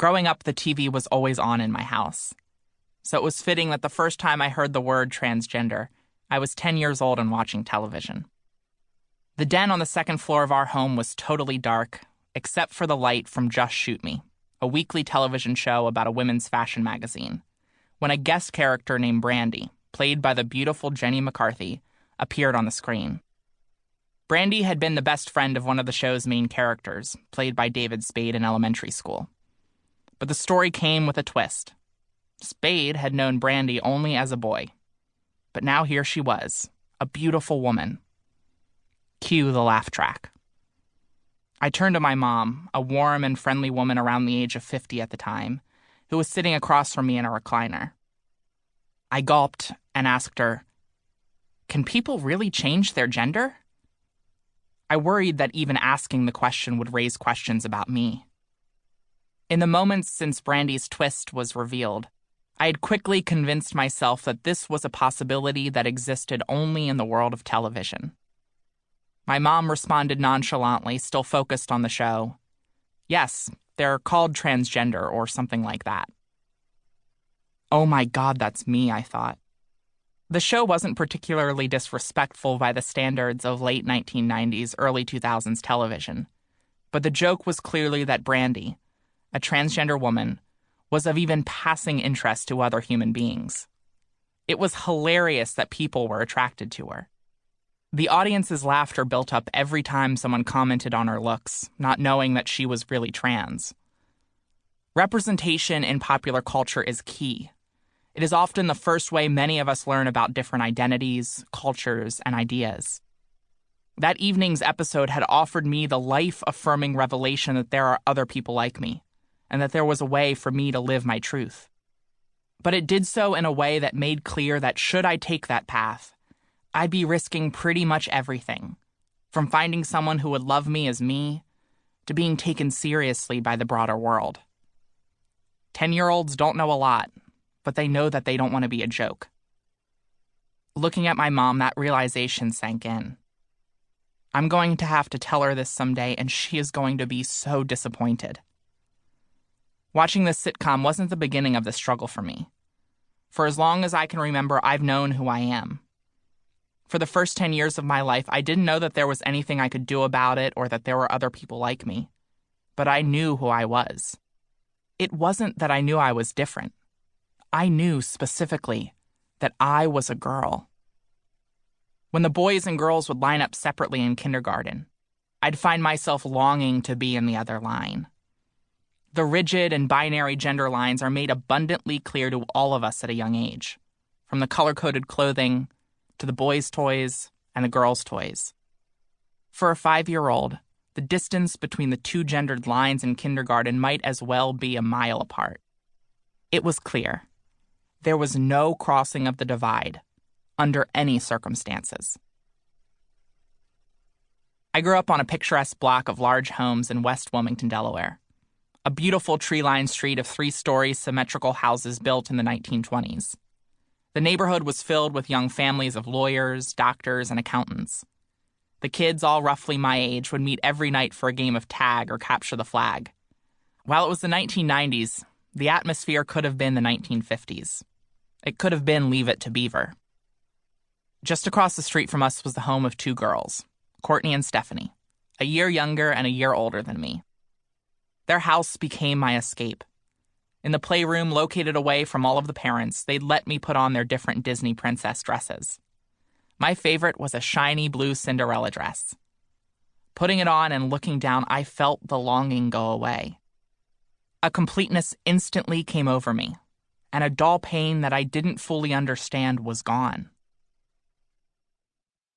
Growing up, the TV was always on in my house. So it was fitting that the first time I heard the word transgender, I was 10 years old and watching television. The den on the second floor of our home was totally dark, except for the light from Just Shoot Me, a weekly television show about a women's fashion magazine, when a guest character named Brandy, played by the beautiful Jenny McCarthy, appeared on the screen. Brandy had been the best friend of one of the show's main characters, played by David Spade in elementary school. But the story came with a twist. Spade had known Brandy only as a boy. But now here she was, a beautiful woman. Cue the laugh track. I turned to my mom, a warm and friendly woman around the age of 50 at the time, who was sitting across from me in a recliner. I gulped and asked her, "Can people really change their gender?" I worried that even asking the question would raise questions about me. In the moments since Brandy's twist was revealed, I had quickly convinced myself that this was a possibility that existed only in the world of television. My mom responded nonchalantly, still focused on the show. "Yes, they're called transgender or something like that." Oh my God, that's me, I thought. The show wasn't particularly disrespectful by the standards of late 1990s, early 2000s television, but the joke was clearly that Brandy, a transgender woman, was of even passing interest to other human beings. It was hilarious that people were attracted to her. The audience's laughter built up every time someone commented on her looks, not knowing that she was really trans. Representation in popular culture is key. It is often the first way many of us learn about different identities, cultures, and ideas. That evening's episode had offered me the life-affirming revelation that there are other people like me, and that there was a way for me to live my truth. But it did so in a way that made clear that should I take that path, I'd be risking pretty much everything, from finding someone who would love me as me, to being taken seriously by the broader world. 10-year-olds don't know a lot, but they know that they don't want to be a joke. Looking at my mom, that realization sank in. I'm going to have to tell her this someday, and she is going to be so disappointed. Watching this sitcom wasn't the beginning of the struggle for me. For as long as I can remember, I've known who I am. For the first 10 years of my life, I didn't know that there was anything I could do about it or that there were other people like me. But I knew who I was. It wasn't that I knew I was different. I knew specifically that I was a girl. When the boys and girls would line up separately in kindergarten, I'd find myself longing to be in the other line. The rigid and binary gender lines are made abundantly clear to all of us at a young age, from the color-coded clothing to the boys' toys and the girls' toys. For a 5-year-old, the distance between the two gendered lines in kindergarten might as well be a mile apart. It was clear. There was no crossing of the divide, under any circumstances. I grew up on a picturesque block of large homes in West Wilmington, Delaware. A beautiful tree-lined street of 3-story symmetrical houses built in the 1920s. The neighborhood was filled with young families of lawyers, doctors, and accountants. The kids, all roughly my age, would meet every night for a game of tag or capture the flag. While it was the 1990s, the atmosphere could have been the 1950s. It could have been Leave It to Beaver. Just across the street from us was the home of 2 girls, Courtney and Stephanie, a year younger and a year older than me. Their house became my escape. In the playroom, located away from all of the parents, they'd let me put on their different Disney princess dresses. My favorite was a shiny blue Cinderella dress. Putting it on and looking down, I felt the longing go away. A completeness instantly came over me, and a dull pain that I didn't fully understand was gone.